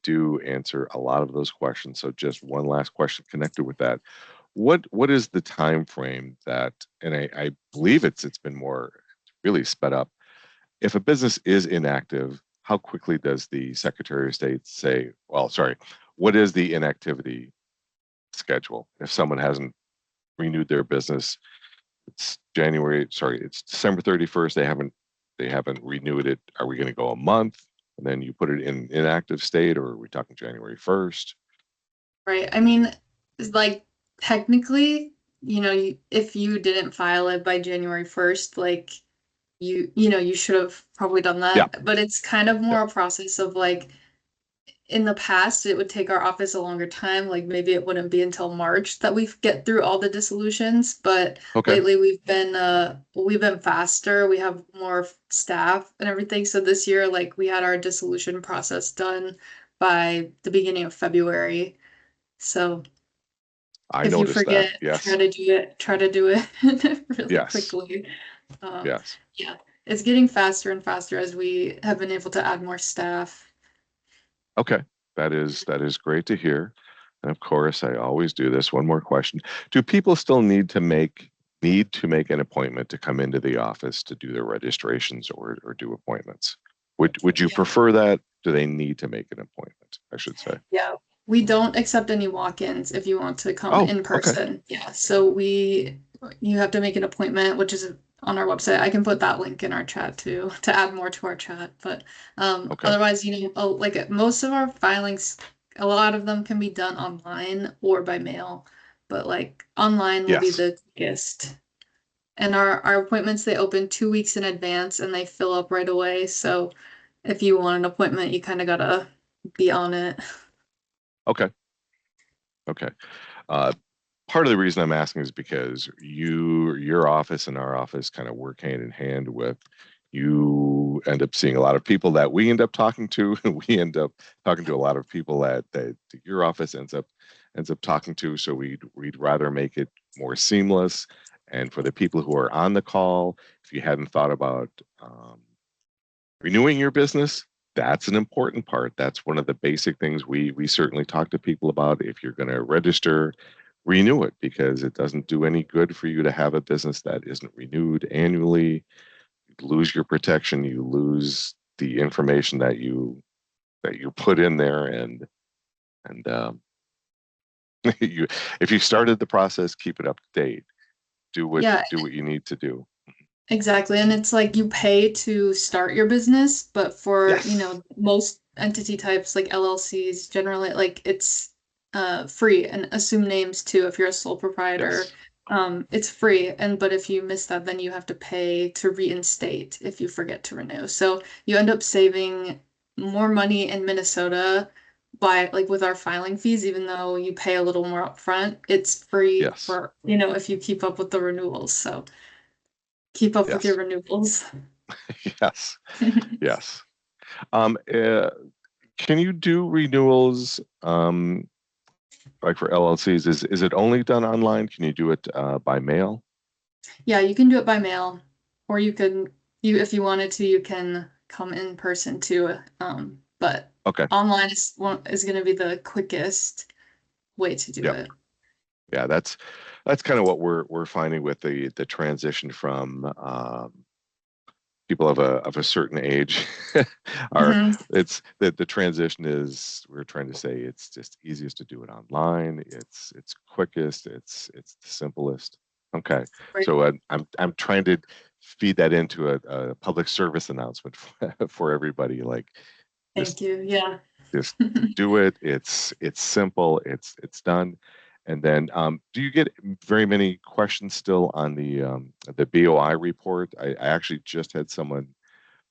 A: do answer a lot of those questions. So just one last question connected with that. What is the time frame that, and I believe it's been more really sped up. If a business is inactive, how quickly does the Secretary of State say, well, sorry, what is the inactivity schedule? If someone hasn't renewed their business, it's it's December 31st, they haven't renewed it. Are we going to go a month and then you put it in inactive state, or are we talking January 1st?
D: Right. I mean, it's like technically, if you didn't file it by January 1st, like you should have probably done that.
A: Yeah.
D: But it's kind of more a process of like, in the past, it would take our office a longer time. Like maybe it wouldn't be until March that we get through all the dissolutions. But
A: Okay.
D: lately we've been faster. We have more staff and everything. So this year, like we had our dissolution process done by the beginning of February. So
A: I
D: if you
A: noticed that.
D: forget,
A: Yes.
D: try to do it really
A: Yes.
D: quickly.
A: Yes.
D: Yeah, it's getting faster and faster as we have been able to add more staff.
A: Okay. That is great to hear. And of course, I always do this. One more question. Do people still need to make an appointment to come into the office to do their registrations or do appointments? Would you
D: Yeah.
A: prefer that? Do they need to make an appointment, I should say?
D: Yeah, we don't accept any walk-ins if you want to come
A: Oh,
D: in
A: okay.
D: person. Yeah, so you have to make an appointment, which is on our website. I can put that link in our chat too to add more to our chat. But
A: Okay.
D: otherwise, like most of our filings, a lot of them can be done online or by mail, but like online will be
A: Yes.
D: the quickest. And our appointments, they open 2 weeks in advance and they fill up right away. So if you want an appointment, you kind of gotta be on it.
A: Okay. Okay. Part of the reason I'm asking is because your office and our office kind of work hand in hand with, you end up seeing a lot of people that we end up talking to, and we end up talking to a lot of people that your office ends up talking to. So we'd rather make it more seamless. And for the people who are on the call, if you hadn't thought about renewing your business, that's an important part. That's one of the basic things we certainly talk to people about. If you're going to register, renew it, because it doesn't do any good for you to have a business that isn't renewed annually. You lose your protection, you lose the information that you put in there, and you, if you started the process, keep it up to date. Do what
D: Yeah,
A: you need to do.
D: exactly. And it's like you pay to start your business, but for,
A: Yes.
D: most entity types like LLCs, generally like it's free, and assume names too if you're a sole proprietor.
A: Yes.
D: It's free, but if you miss that, then you have to pay to reinstate if you forget to renew. So you end up saving more money in Minnesota by like with our filing fees, even though you pay a little more upfront, it's free
A: Yes.
D: for, if you keep up with the renewals. So keep up with your
A: Yes.
D: renewals.
A: Yes. Yes. Can you do renewals like for LLCs? Is it only done online? Can you do it by mail?
D: Yeah, you can do it by mail, or if you wanted to, you can come in person too. But
A: Okay.
D: online is going to be the quickest way to do
A: Yep.
D: it.
A: Yeah, that's kind of what we're finding with the transition from people of a certain age. It's the transition is, we're trying to say it's just easiest to do it online. It's quickest. It's the simplest. Okay.
D: Right.
A: So I'm trying to feed that into a public service announcement for everybody. Like,
D: Thank you. Yeah.
A: just do it. It's simple. It's done. And then, do you get very many questions still on the BOI report? I actually just had someone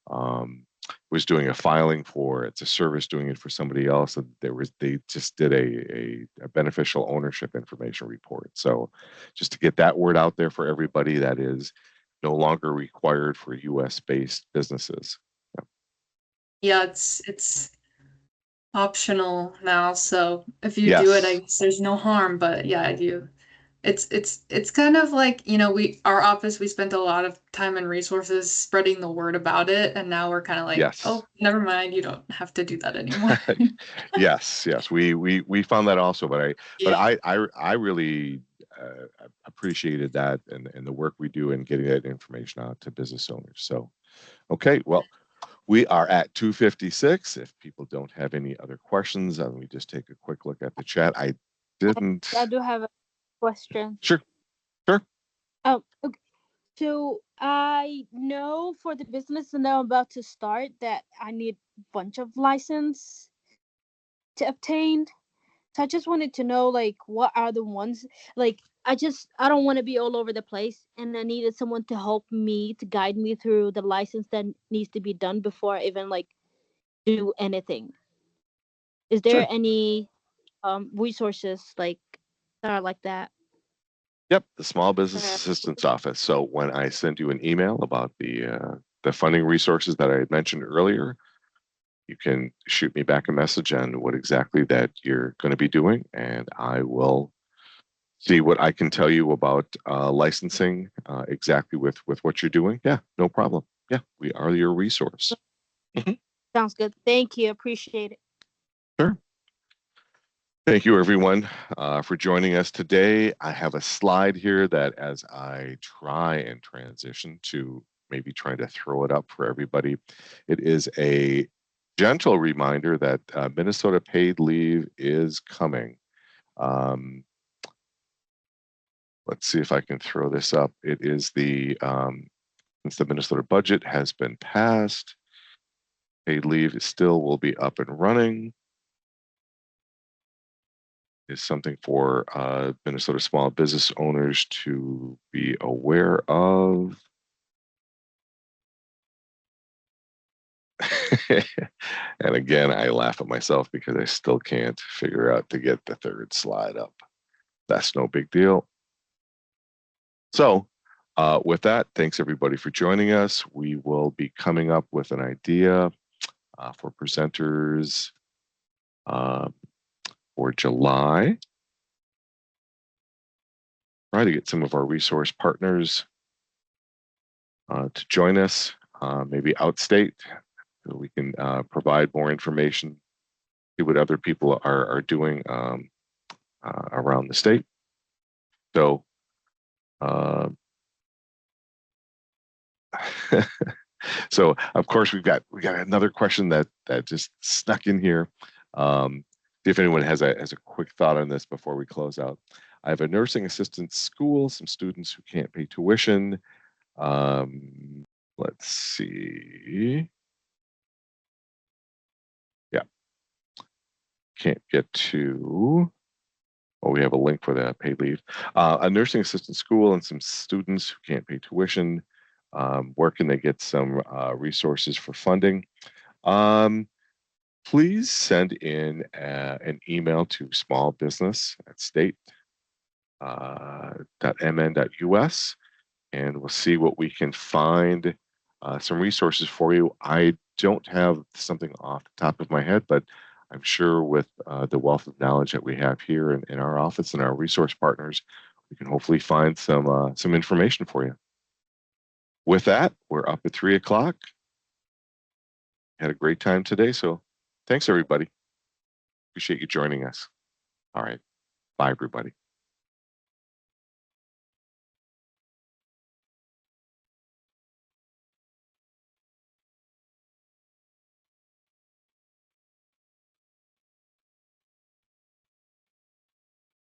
A: was doing a filing for, it's a service doing it for somebody else, and they just did a beneficial ownership information report. So just to get that word out there for everybody, that is no longer required for US based businesses.
D: Yeah, it's optional now, so if you do it, I
A: Yes.
D: guess there's no harm, but yeah, it's kind of like, you know, our office, we spent a lot of time and resources spreading the word about it, and now we're kind of like,
A: Yes.
D: oh, never mind, you don't have to do that anymore.
A: Yes, we found that also, but
D: Yeah.
A: I really appreciated that and the work we do in getting that information out to business owners. So, okay, well, we are at 2:56. If people don't have any other questions, let me just take a quick look at the chat. I didn't.
G: I do have a question.
A: Sure.
G: Oh, okay. So I know for the business that I'm about to start that I need a bunch of license to obtain. So I just wanted to know, like, what are the ones, like, I don't want to be all over the place, and I needed someone to help me, to guide me through the license that needs to be done before I even, like, do anything. Is there
A: Sure.
G: any resources, like, that are like that?
A: Yep, the Small Business Assistance Office. So when I send you an email about the funding resources that I had mentioned earlier, you can shoot me back a message on what exactly that you're going to be doing, and I will see what I can tell you about licensing exactly with what you're doing. Yeah, no problem. Yeah, we are your resource.
G: Sounds good. Thank you. Appreciate it.
A: Sure. Thank you, everyone, for joining us today. I have a slide here that as I try and transition to maybe trying to throw it up for everybody, it is a gentle reminder that Minnesota paid leave is coming. Let's see if I can throw this up. It is since the Minnesota budget has been passed, paid leave still will be up and running. Is something for Minnesota small business owners to be aware of. And again, I laugh at myself because I still can't figure out to get the third slide up. That's no big deal. So with that, thanks everybody for joining us. We will be coming up with an idea for presenters for July. Try to get some of our resource partners to join us, maybe outstate, so we can provide more information, see what other people are doing around the state. So, so of course we got another question that just snuck in here. See if anyone has a quick thought on this before we close out. I have a nursing assistant school, some students who can't pay tuition. Let's see. Yeah. Can't get to. Oh, we have a link for the paid leave. A nursing assistant school and some students who can't pay tuition. Where can they get some resources for funding? Please send in an email to smallbusiness@state.mn.us, and we'll see what we can find. Some resources for you. I don't have something off the top of my head, but I'm sure with the wealth of knowledge that we have here in our office and our resource partners, we can hopefully find some information for you. With that, we're up at 3 o'clock. Had a great time today, so thanks everybody. Appreciate you joining us. All right, bye everybody.